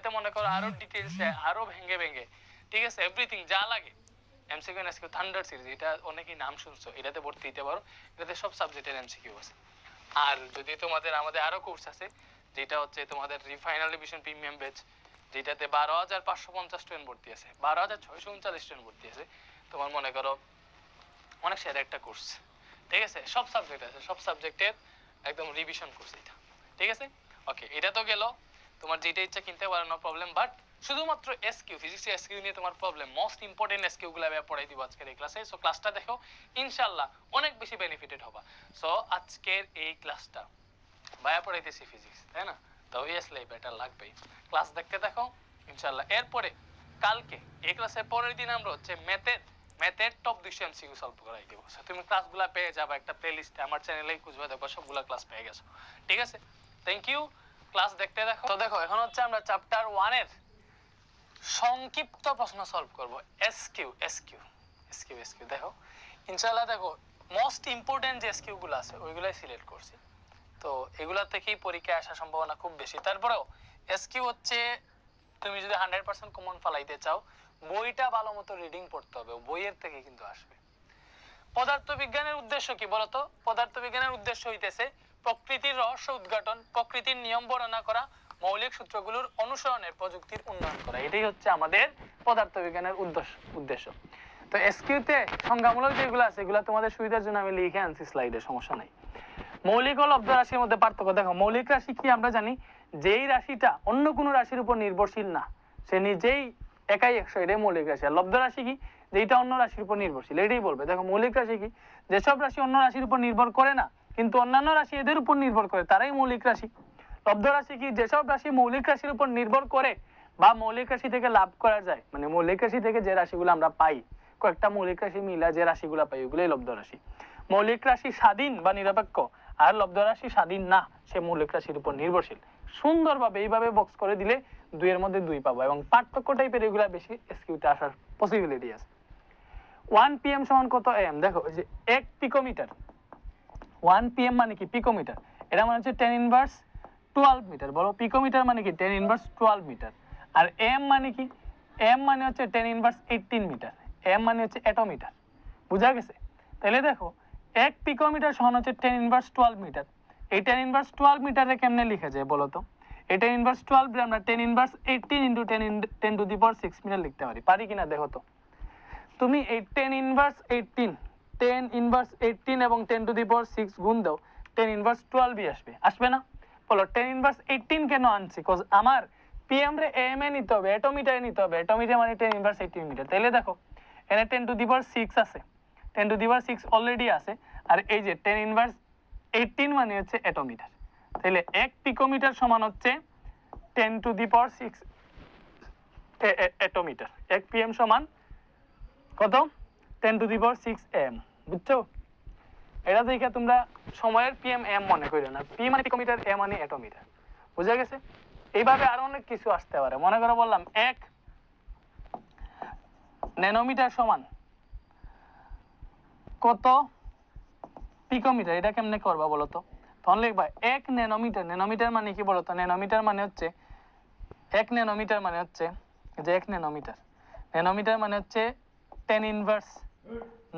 এটাতে মনে করো আরো ডিটেইলসে আরো ভেঙে ভেঙে, ঠিক আছে, এভরিথিং যা লাগে এমসিকিউ এমসিকিউ থান্ডার সিরিজ, এটা অনেকেই নাম শুনছো, এটাতে ভর্তি দিতে পারো, এটাতে সব সাবজেক্টের এমসিকিউ আছে। আর যদি তোমাদের আমাদের আরো কোর্স আছে যেটা হচ্ছে তোমাদের রিফাইনাল রিভিশন প্রিমিয়াম ব্যাচ, যেটাতে 12,550 স্টুডেন্ট ভর্তি আছে, 12,639 স্টুডেন্ট ভর্তি আছে, তোমার মনে করো অনেক সেরা একটা কোর্স, ঠিক আছে, সব সাবজেক্ট আছে, সব সাবজেক্টের একদম রিভিশন কোর্স এটা, ঠিক আছে। ওকে, এটা তো গেল, তোমার যেটা ইচ্ছা কিনতে পারো, নো প্রবলেম, বাট শুধুমাত্র এসকিউ, ফিজিক্সে এসকিউ নিয়ে তোমার প্রবলেম, মোস্ট ইম্পর্টেন্ট এসকিউ গুলো আমি পড়াই দিব আজকের এই ক্লাসে। সো ক্লাসটা দেখো, ইনশাআল্লাহ অনেক বেশি বেনিফিটেড হবা। সো আজকের এই ক্লাসটা ভাইয়া পড়াইতেছি ফিজিক্স, তাই না, তো অবভিয়াসলি বেটার লাগবেই, ক্লাস দেখতে দেখো ইনশাআল্লাহ। এরপরে কালকে এই ক্লাসের পরের দিন আমরা হচ্ছে ম্যাথের টপ 200 এমসিকিউ সলভ করাই দেবো। তুমি ক্লাসগুলো পেয়ে যাবে একটা প্লেলিস্টে, আমার চ্যানেলেই খুঁজবে, দেখো সবগুলা ক্লাস পেয়ে গেছো, ঠিক আছে। থ্যাংক ইউ, ক্লাস দেখতে দেখো। তো দেখো এখন হচ্ছে আমরা চ্যাপ্টার 1 এর সংক্ষিপ্ত প্রশ্ন সলভ করব, এসকিউ এসকিউ এসকিউ এসকিউ। দেখো ইনশাআল্লাহ, দেখো মোস্ট ইম্পর্টেন্ট যে এসকিউ গুলো আছে ওইগুলাই সিলেক্ট করছি, তো এগুলা থেকেই পরীক্ষায় আসার সম্ভাবনা খুব বেশি। তারপরেও এসকিউ হচ্ছে তুমি যদি 100% কমন ফলাইতে চাও, বইটা ভালো মতো রিডিং পড়তে হবে, বইয়ের থেকে কিন্তু আসবে। পদার্থবিজ্ঞানের উদ্দেশ্য কি বলতো? পদার্থবিজ্ঞানের উদ্দেশ্য হইতেছে প্রকৃতির রহস্য উদ্ঘাটন, প্রকৃতির নিয়ম বর্ণনা করা, মৌলিক সূত্রগুলোর অনুসরণের প্রযুক্তির উন্নয়ন করা, এটাই হচ্ছে আমাদের পদার্থবিজ্ঞানের উদ্দেশ্য। তো এসকিউতে সংজ্ঞামূলক যেগুলো আছে এগুলো তোমাদের সুবিধার জন্য আমি লিখে আনছি স্লাইডে, সমস্যা নাই। মৌলিক ও লব্ধ রাশির মধ্যে পার্থক্য দেখো। মৌলিক রাশি কি আমরা জানি, যেই রাশিটা অন্য কোনো রাশির উপর নির্ভরশীল না, সে নিজেই একাই 100, এটাই মৌলিক রাশি। আর লব্ধ রাশি কি, যেটা অন্য রাশির উপর নির্ভরশীল, এটাই বলবে। দেখো মৌলিক রাশি কি, যেসব রাশি অন্য রাশির উপর নির্ভর করে না কিন্তু অন্যান্য রাশি এদের উপর নির্ভর করে, তারাই মৌলিক রাশি। লব্ধ রাশি কি, যেসব রাশি মৌলিক রাশির উপর নির্ভর করে বা মৌলিক রাশি থেকে লাভ করা যায়, মানে মৌলিক রাশি থেকে যে রাশিগুলো আমরা পাই, কয়েকটা মৌলিক রাশি মিলা যে রাশিগুলো পাই ওগুলোই লব্ধ রাশি। মৌলিক রাশি স্বাধীন বা নিরপেক্ষ, আর লব্ধ রাশি স্বাধীন না, সে মৌলিক রাশির উপর নির্ভরশীল। সুন্দরভাবে এইভাবে বক্স করে দিলে 2 এর মধ্যে 2 পাবো, এবং পার্থক্য টাইপের এগুলা বেশি এসকিউতে আসার পসিবিলিটি আছে। 1 pm সমান কত am? দেখো এই যে 1 পিকোমিটার, 1 pm মানে কি পিকোমিটার, এটা মানে হচ্ছে 10 ইনভার্স 12 মিটার। বলো পিকোমিটার মানে কি 10 ইনভার্স 12 মিটার। আর am মানে কি, m মানে হচ্ছে 10 ইনভার্স 18 মিটার, m মানে হচ্ছে অ্যাটোমিটার। বুঝা গেছে? তাহলে দেখো 1 পিকোমিটার সমান হচ্ছে 10 ইনভার্স 12 মিটার। এই 10 ইনভার্স 12 মিটারে কেমনে লেখা যায় বলো তো? এই 10 ইনভার্স 12 রে আমরা 10 inverse 18 into 10 to the power 6 metre লিখতে পারি কিনা দেখো তো। তুমি এই 10 ইনভার্স 18, 10 ইনভার্স 18 এবং 10 টু দি পাওয়ার 6 গুণ দাও, 10 ইনভার্স 12 আসবে, আসবে না? বলো 10 ইনভার্স 18 কেন আনছি? কজ আমার পিএম রে এম এ নিতে হবে, অ্যাটোমিটারে নিতে হবে, অ্যাটোমিটার মানে 10 ইনভার্স 18 মিটার। তাহলে দেখো এখানে 10 টু দি পাওয়ার 6 আছে, 10 টু দি পাওয়ার 6 অলরেডি আছে, আর এই যে 10 ইনভার্স 18 মানে হচ্ছে অ্যাটোমিটার। তাহলে 1 পিকোমিটার সমান হচ্ছে 10 টু দি পাওয়ার 6 অ্যাটোমিটার। 1 পিএম সমান কত? 10 টু দি পাওয়ার 6 am। বুঝছো? এটা দেখে তোমরা সময়ের পিএম এম মনে করো না, পি মানে পিকোমিটার, এ মানে অ্যাটোমিটার। বুঝা গেছে? এইভাবে আরো অনেক কিছু আসতে পারে। মনে করো বললাম 1 ন্যানোমিটার সমান কত পিকোমিটার, এটা কেমনে করবা বলো তো? তখন লিখবা 1 ন্যানোমিটার, ন্যানোমিটার মানে কি বলো তো? ন্যানোমিটার মানে হচ্ছে 1 ন্যানোমিটার মানে হচ্ছে যে 1 ন্যানোমিটার, ন্যানোমিটার মানে হচ্ছে 10 ইনভার্স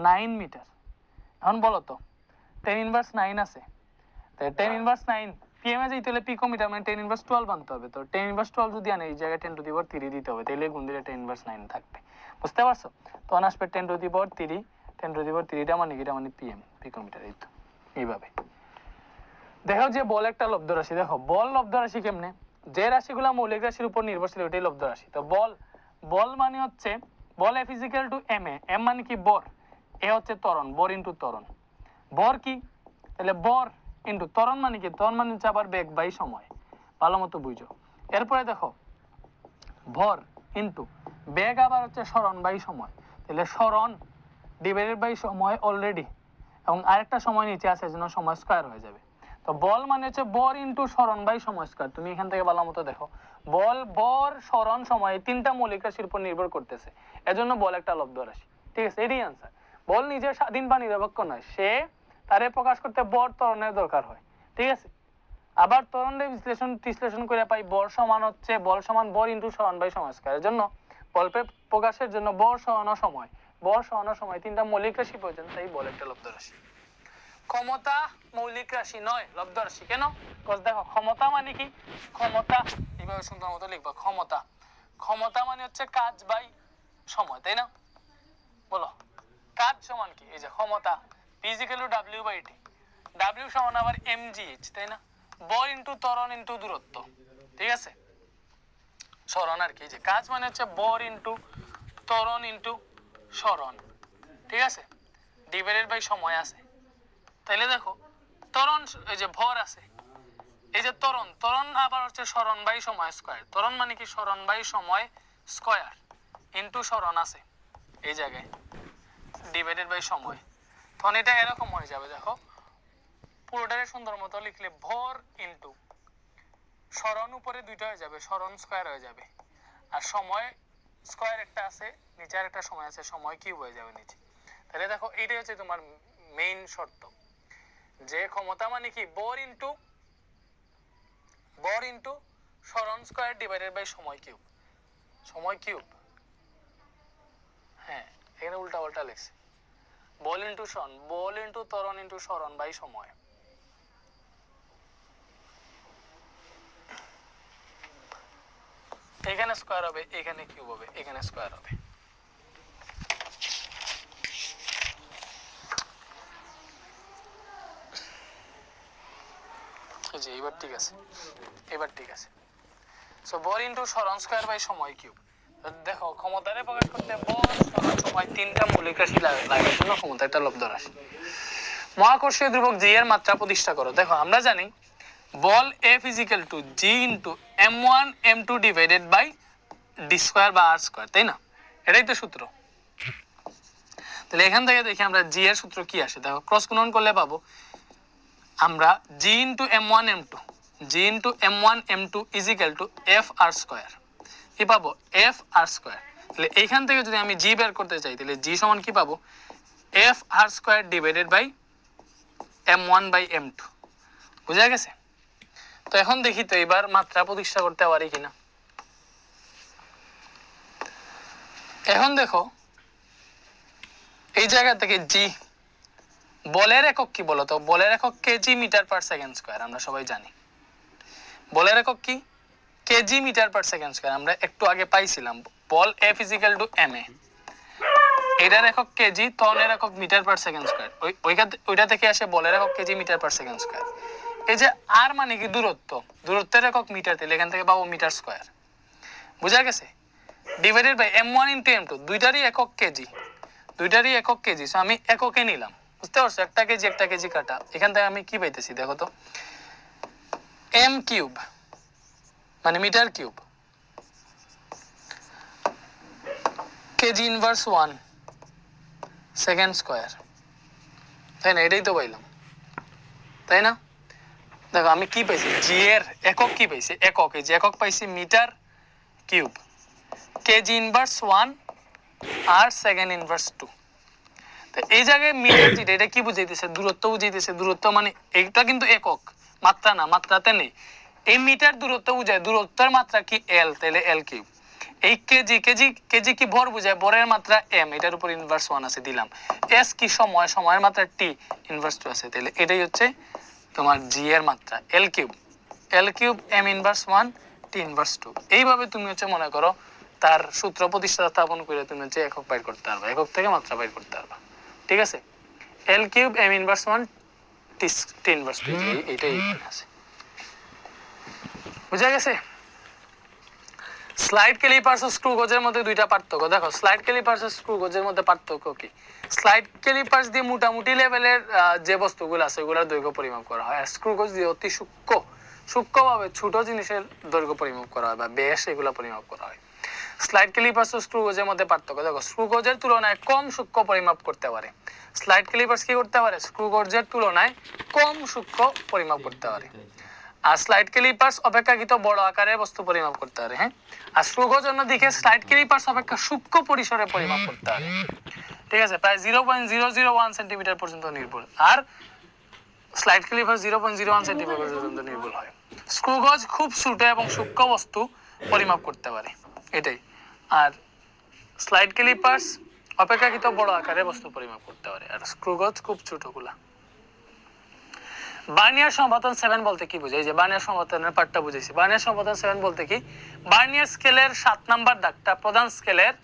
9 মিটার। এখন বলো তো 10 ইনভার্স 9 আছে, তাহলে 10 ইনভার্স 9 পিএম এ যাইতে হলে পিকোমিটার মানে 10 ইনভার্স 12 আনতে হবে। তো 10 ইনভার্স 12 যদি আনে এই জায়গায় 10 টু দি পাওয়ার 3 দিতে হবে, তাহলে গুণ দিলে 10 ইনভার্স 9 থাকবে। বুঝতে পারছো? তখন আসবে 10 to the power 3, 10 to the পাওয়ার 3 টা মানে এটা মানে পিএম পিকোমিটার। এই তো এইভাবে দেখো যে বল একটা লব্ধ রাশি। দেখো বল লব্ধ রাশি কেমনে? যে রাশিগুলো মৌলিক রাশির উপর নির্ভরশীল ওইটাই লব্ধ রাশি। তো বল মানে হচ্ছে বল a physical two m A, M মানে কি বর, এ হচ্ছে ত্বরণ, বর ইনটু ত্বরণ। বর কি? তাহলে বর ইনটু ত্বরণ মানে কি? ত্বরণ মানে হচ্ছে আবার বেগ বাই সময়, ভালো মতো বুঝো। এরপরে দেখো ভর ইনটু বেগ আবার হচ্ছে সরণ বাই সময়, তাহলে সরণ ডিভাইডেড বাই সময় অলরেডি, এবং আরেকটা সময় নিচে আছে এজন্য সময় স্কয়ার হয়ে যাবে। তো বল মানে হচ্ছে বর ইনটু সরণ বাই সময় স্কয়ার। তুমি এখান থেকে ভালো মতো দেখো, বল, বর, সরণ, সময় তিনটা মৌলিক রাশির উপর নির্ভর করতেছে, এজন্য বল একটা লব্ধ রাশি। ঠিক আছে, এটাই আনসার। বল নিজে স্বাধীন বা নিরপেক্ষ নয়, সে তারে প্রকাশ করতে বর ত্বরণের দরকার হয়। ঠিক আছে, আবার ত্বরণের বিশ্লেষণ করে পাই বল সমান হচ্ছে বল সমান ভর ইনটু সরণ বাই সময় স্কয়ারের জন্য বল প্রকাশের জন্য ভর সহন ও সময় তিনটা মৌলিক রাশি প্রয়োজন, তাই বল একটা লব্ধ রাশি। ক্ষমতা মৌলিক রাশি নয়, লব্ধ রাশি। কেন? দেখো ক্ষমতা মানে কি, ক্ষমতা এইভাবে সুন্দর মতো লিখবা, ক্ষমতা মানে হচ্ছে কাজ বাই সময়, তাই না? বলো কাজ সমান কি, এই যে ক্ষমতা physical W by T, W সমান আবার mgh, তাই না? বল ইনটু ত্বরণ ইনটু দূরত্ব, ঠিক আছে? সরণ আর কি, যে কাজ মানে হচ্ছে বল ইনটু ত্বরণ ইনটু সরণ, ঠিক আছে? ডিভাইডেড বাই সময় আছে। তাইলে দেখো ত্বরণ, এই যে ভর আছে, এই যে ত্বরণ আবার হচ্ছে সরণ বাই সময় স্কয়ার। ত্বরণ মানে কি সরণ বাই সময় স্কয়ার ইনটু সরণ আছে এই জায়গায় ডিভাইডেড বাই সময়। তখন এটা এরকম হয়ে যাবে, দেখো পুরোটারে সুন্দর মতো লিখলে ভর ইনটু সরণ উপরে দুইটা হয়ে যাবে, সরণ স্কয়ার হয়ে যাবে, আর সময় স্কয়ার একটা আছে নিচে, আর একটা সময় আছে, সময় কিউব হয়ে যাবে নিচে। তাহলে দেখো এইটাই হচ্ছে তোমার মেইন শর্ত, যে ক্ষমতা মানে কি ভর ইনটু সরণ স্কয়ার ডিভাইডেড বাই সময় কিউব। হ্যাঁ এখানে উল্টা পাল্টা লিখছে, বল ইনটু সরণ, বল ইনটু ত্বরণ ইনটু সরণ বাই সময়। এখানে স্কয়ার হবে, এখানে কিউব হবে, এখানে স্কয়ার হবে। এই যে এবার ঠিক আছে, সো বল ইনটু সরণ স্কয়ার বাই সময় কিউব। দেখো ক্ষমতারে প্রকাশ করতে বল সরণ সময় তিনটা মৌলিক রাশি লাগার জন্য ক্ষমতা একটা লব্ধ রাশি। মহাকর্ষীয় ধ্রুবক জি এর মাত্রা প্রতিষ্ঠা করো। দেখো আমরা জানি বল F equal to G into m1 m2 divided by d square বা আর স্কয়ার, তাই না? এটাই তো সূত্র। তাহলে এখান থেকে দেখি আমরা জি এর সূত্র কি আসে, দেখো ক্রস গুণন করলে পাবো আমরা G into m1 m2, G into m1 m2 is equal to F R square. কি পাবো? এফ আর স্কয়ার। তাহলে এইখান থেকে যদি আমি জি বের করতে চাই, তাহলে জি সমান কি পাবো? F R square divided by m1 by m2। বুঝা গেছে? তো এখন দেখি তো এবার মাত্রা প্রতিষ্ঠা করতে পারি কিনা। এখন দেখো এই জায়গা থেকে জি, বলের একক কি বলতো? বলের একক KG metre per second square, আমরা সবাই জানি। বলের একক কি? KG metre per second square, আমরা একটু আগে পাইছিলাম। বল F equal to m a, এটার একক কেজি, ত্বরণের একক মিটার পার সেকেন্ড স্কয়ার, ওইটা থেকে আসে বলের একক KG metre per second square. এই যে আর মানে কি দূরত্ব, দূরত্বের একক মিটার, তাহলে এখান থেকে পাবো মিটার স্কয়ার। বুঝা গেছে? Divided by m1 into m2, দুইটারই একক কেজি, সো আমি এককে নিলাম। বুঝতে পারছো? একটা কেজি কাটা, এখান থেকে আমি কি পাইতেছি দেখো তো, m কিউব মানে metre cube, KG inverse 1 second square, তাই না? এটাই তো পাইলাম, তাই না? দেখো আমি কি পাইছি, জি এর একক কি পাইছি, একক পাইছি মিটার কিউব, কেজি ইনভার্স 1 আর সেকেন্ড ইনভার্স 2। তো এই জায়গায় মিটার যেটা, এটা কি বুঝাইতেছে? দূরত্ব বুঝাইতেছে। দূরত্ব মানে এইটা কিন্তু একক, মাত্রা না, মাত্রাতে নেই। এই মিটার দূরত্ব বুঝায়, দূরত্বের মাত্রা কি এল, তাহলে এল কিউব। এই কেজি কি ভর বুঝায়, ভরের মাত্রা এম, এটার উপর ইনভার্স 1 আছে দিলাম। এস কি সময়ের মাত্রা টি, ইনভার্স 2 আছে, তাহলে এটাই হচ্ছে তোমার জি এর মাত্রা, L cube M inverse 1 T inverse 2। এইভাবে তুমি হচ্ছে মনে করো তার সূত্র প্রতিষ্ঠা স্থাপন করে তুমি হচ্ছে একক বাইর করতে পারবা, একক থেকে মাত্রা বাইর করতে পারবা। ঠিক আছে? L cube M inverse 1 T inverse 2, এইটাই আছে। বুঝা গেছে? স্লাইড ক্যালিপার্স ও স্ক্রু গজের মধ্যে দুইটা পার্থক্য। দেখো স্লাইড ক্যালিপার্স ও স্ক্রু গজের মধ্যে পার্থক্য কি? স্লাইড ক্যালিপার্স দিয়ে মোটামুটি লেভেলের যে বস্তুগুলো আছে ওগুলোর দৈর্ঘ্য পরিমাপ করা হয়, আর স্ক্রু গজ দিয়ে অতি সূক্ষ্মভাবে ছোট জিনিসের দৈর্ঘ্য পরিমাপ করা হয় বা ব্যাস এগুলো পরিমাপ করা হয়। স্লাইড ক্যালিপার্স ও স্ক্রু গজের মধ্যে পার্থক্য দেখো, স্ক্রু গজের তুলনায় কম সূক্ষ্ম পরিমাপ করতে পারে। স্লাইড ক্যালিপার্স কি করতে পারে? স্ক্রু গজের তুলনায় কম সূক্ষ্ম পরিমাপ করতে পারে। আর স্লাইড ক্যালিপার্স অপেক্ষাকৃত বড় আকারের বস্তু পরিমাপ করতে পারে। হ্যাঁ, আর স্ক্রু গজ অন্যদিকে স্লাইড ক্যালিপার্স অপেক্ষা সূক্ষ্ম পরিসরে পরিমাপ করতে পারে। ঠিক আছে? প্রায় 0.001 সেন্টিমিটার পর্যন্ত নির্ভুল। আর স্লাইড ক্যালিপার 0.01 সেন্টিমিটার পর্যন্ত নির্ভুল হয়। স্ক্রু গজ খুব ছোট এবং সূক্ষ্ম বস্তু পরিমাপ করতে পারে, এটাই। আর স্লাইড ক্যালিপার্স অপেক্ষাকৃত বড় আকারে বস্তু পরিমাপ করতে পারে, আর স্ক্রু গজ খুব ছোটগুলা। বার্নিয়ার সমপতন 7 বলতে কি বোঝায়? এই যে বার্নিয়ার সমপতনের পার্টটা বুঝাইছি। বার্নিয়ার সমপতন 7 বলতে কি, বার্নিয়ার স্কেলের 7 নাম্বার দাগটা প্রধান স্কেলের